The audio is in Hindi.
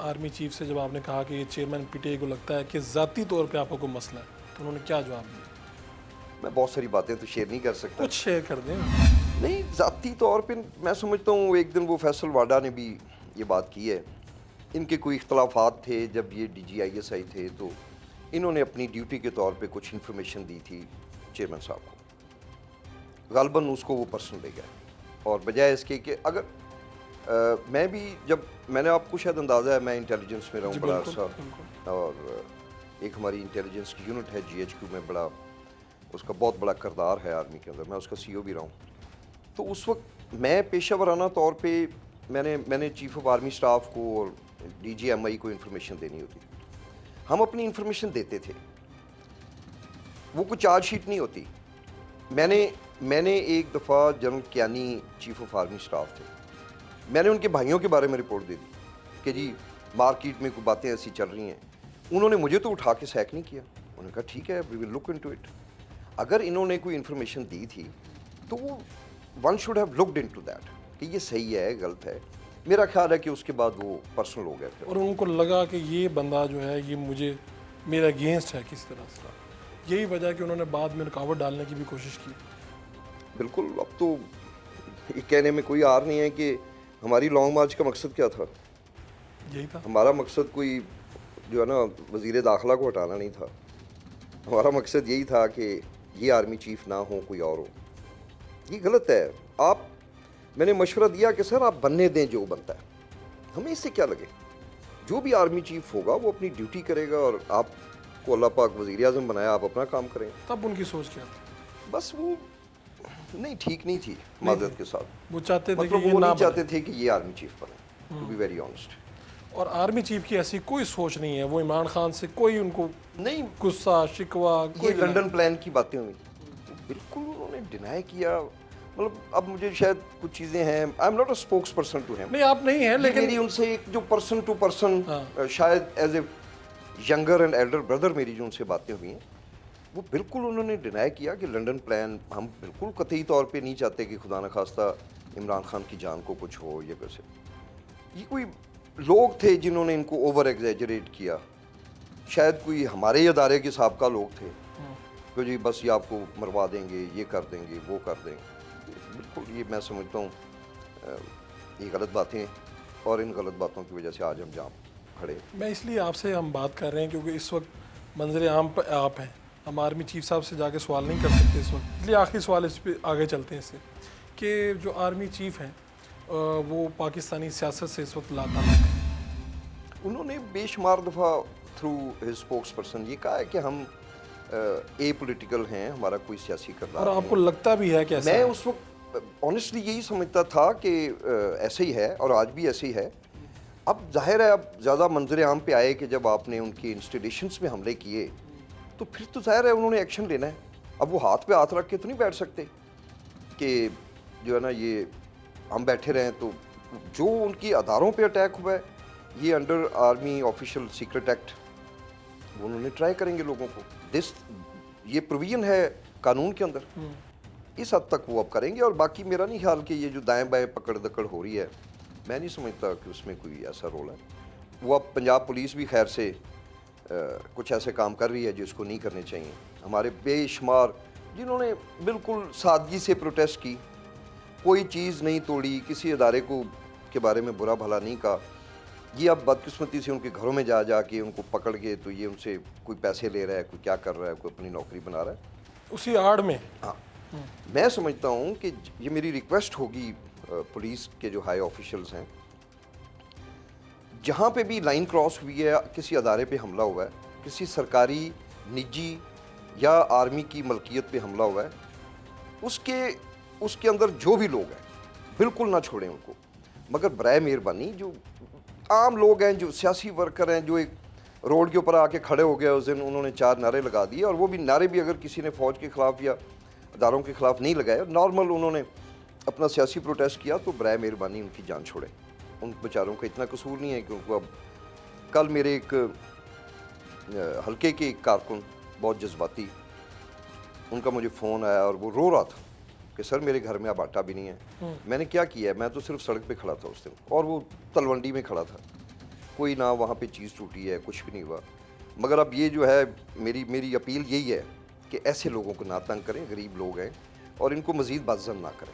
आर्मी चीफ से जब आपने कहा कि ये चेयरमैन पीटीआई को लगता है कि ज़ाती तौर पे आपको कोई मसला है, तो उन्होंने क्या जवाब दिया? मैं बहुत सारी बातें तो शेयर नहीं कर सकता। कुछ शेयर कर दें। नहीं, ज़ाती तौर पे मैं समझता हूँ एक दिन वो फैसल वाडा ने भी ये बात की है। इनके कोई इख्तलाफात थे जब ये DGISI थे, तो इन्होंने अपनी ड्यूटी के तौर पे कुछ इन्फॉर्मेशन दी थी चेयरमैन साहब को। गालबन उसको वो पर्सन ले गया, और बजाय इसके कि अगर मैं भी, जब मैंने, आपको शायद अंदाज़ा है मैं इंटेलिजेंस में रहा हूँ जी बड़ा बिल्कुल, अर्सा, बिल्कुल। और एक हमारी इंटेलिजेंस की यूनिट है GHQ में, बड़ा उसका बहुत बड़ा किरदार है आर्मी के अंदर, मैं उसका CO भी रहा हूँ। तो उस वक्त मैं पेशा वराना तौर पे मैंने चीफ ऑफ आर्मी स्टाफ को और DGMI को इन्फॉर्मेशन देनी होती थी। हम अपनी इन्फॉर्मेशन देते थे, वो कोई चार्जशीट नहीं होती। मैंने एक दफ़ा general Kayani chief of army staff थे, मैंने उनके भाइयों के बारे में रिपोर्ट दे दी कि जी मार्केट में कोई बातें ऐसी चल रही हैं। उन्होंने मुझे तो उठा के सैक नहीं किया, उन्होंने कहा ठीक है, we will look into it. अगर इन्होंने कोई इन्फॉर्मेशन दी थी तो वो one should have looked into that कि ये सही है गलत है। मेरा ख्याल है कि उसके बाद वो पर्सनल हो गया फिर। और उनको लगा कि ये बंदा जो है ये मुझे मेरे अगेंस्ट है किसी तरह से, यही वजह है कि उन्होंने बाद में रुकावट डालने की भी कोशिश की। बिल्कुल, अब तो ये कहने में कोई आर नहीं है कि हमारी लॉन्ग मार्च का मकसद क्या था। यही था। हमारा मकसद कोई जो है ना वज़ीर दाखिला को हटाना नहीं था। हमारा मकसद यही था कि ये आर्मी चीफ ना हो, कोई और हो। ये गलत है। मैंने मशवरा दिया कि सर आप बनने दें जो बनता है, हमें इससे क्या लगे। जो भी आर्मी चीफ होगा वो अपनी ड्यूटी करेगा, और आपको अल्लाह पाक वज़ीर आज़म बनाया, आप अपना काम करें। तब उनकी सोच क्या थी? बस वो नहीं, ठीक नहीं थी माज़रत के साथ। वो चाहते थे मतलब कि ये वो ना नहीं बने। चाहते थे कि ये आर्मी चीफ बने, टू बी वेरी ऑनेस्ट। और आर्मी चीफ की ऐसी कोई सोच नहीं है, वो इमरान खान से कोई उनको नहीं, गुस्सा शिकवा ये कोई लंदन प्लान की बातें हुई, बिल्कुल उन्होंने डिनाई किया। मतलब अब मुझे शायद कुछ चीज़ें हैं, I am not a spokesperson to him. नहीं, आप नहीं हैं, लेकिन लेकिन मेरी उनसे एक जो पर्सन टू पर्सन, हाँ। शायद as a younger and elder brother मेरी जो उनसे बातें हुई हैं, वो बिल्कुल उन्होंने डिनाई किया कि लंदन प्लान, हम बिल्कुल कतई तौर पे नहीं चाहते कि खुदा न खास्ता इमरान खान की जान को कुछ हो। ये कैसे, ये कोई लोग थे जिन्होंने इनको ओवर एग्जैजरेट किया। शायद कोई हमारे अदारे के साबका लोग थे कि जी बस ये आपको मरवा देंगे, ये कर देंगे, वो कर देंगे। बिल्कुल, ये मैं समझता हूँ ये गलत बातें, और इन गलत बातों की वजह से आज हम जहाँ खड़े। मैं इसलिए आपसे हम बात कर रहे हैं क्योंकि इस वक्त मंजर आम पर आप हैं, हम आर्मी चीफ साहब से जाके सवाल नहीं कर सकते इस वक्त, इसलिए आखिरी सवाल इस पर आगे चलते हैं इससे कि जो आर्मी चीफ हैं वो पाकिस्तानी सियासत से इस वक्त लाताल्लुक़ हैं। उन्होंने बेशुमार दफ़ा थ्रू हिज स्पोक्स पर्सन ये कहा है कि हम ए पोलिटिकल हैं, हमारा कोई सियासी किरदार और नहीं आपको है। लगता भी है कि ऐसा मैं है? उस वक्त ऑनेस्टली यही समझता था कि ऐसे ही है, और आज भी ऐसे ही है। अब जाहिर है, अब ज़्यादा मंजर आम पे आए कि जब आपने उनकी इंस्टीट्यूशंस में हमले किए, तो फिर तो जाहिर है उन्होंने एक्शन लेना है। अब वो हाथ पे हाथ रख के तो नहीं बैठ सकते कि जो है ना ये हम बैठे रहें। तो जो उनकी अदारों पे अटैक हुआ है, ये under army official secret act, वो उन्होंने ट्राई करेंगे लोगों को। ये प्रोविजन है कानून के अंदर, इस हद तक वो अब करेंगे। और बाकी मेरा नहीं ख्याल कि ये जो दाएं बाएं पकड़ दकड़ हो रही है, मैं नहीं समझता कि उसमें कोई ऐसा रोल है। वो अब पंजाब पुलिस भी खैर से कुछ ऐसे काम कर रही है जिसको नहीं करने चाहिए। हमारे बेशुमार जिन्होंने बिल्कुल सादगी से प्रोटेस्ट की, कोई चीज़ नहीं तोड़ी, किसी अदारे को के बारे में बुरा भला नहीं कहा, ये अब बदकिस्मती से उनके घरों में जा के उनको पकड़ के, तो ये उनसे कोई पैसे ले रहा है, कोई क्या कर रहा है, कोई अपनी नौकरी बना रहा है उसी आड़ में। हाँ, मैं समझता हूँ कि ये मेरी रिक्वेस्ट होगी पुलिस के जो हाई ऑफिशियल्स हैं, जहाँ पे भी लाइन क्रॉस हुई है, किसी अदारे पे हमला हुआ है, किसी सरकारी, निजी या आर्मी की मलकियत पे हमला हुआ है, उसके अंदर जो भी लोग हैं बिल्कुल ना छोड़ें उनको। मगर बराए मेहरबानी जो आम लोग हैं, जो सियासी वर्कर हैं, जो एक रोड के ऊपर आके खड़े हो गए उस दिन, उन्होंने 4 नारे लगा दिए, और वो भी नारे भी अगर किसी ने फ़ौज के ख़िलाफ़ या अदारों के ख़िलाफ़ नहीं लगाए, नॉर्मल उन्होंने अपना सियासी प्रोटेस्ट किया, तो बराए मेहरबानी उनकी जान छोड़े। उन बेचारों का इतना कसूर नहीं है कि उनको अब कल मेरे एक हल्के के एक कारकुन बहुत जज्बाती, उनका मुझे फ़ोन आया और वो रो रहा था कि सर मेरे घर में अब आटा भी नहीं है। मैंने क्या किया है, मैं तो सिर्फ सड़क पे खड़ा था उस दिन, और वो तलवंडी में खड़ा था। कोई ना वहाँ पे चीज़ टूटी है, कुछ भी नहीं हुआ। मगर अब ये जो है मेरी अपील यही है कि ऐसे लोगों को ना तंग करें, गरीब लोग हैं और इनको मज़ीद बदज़न ना करें।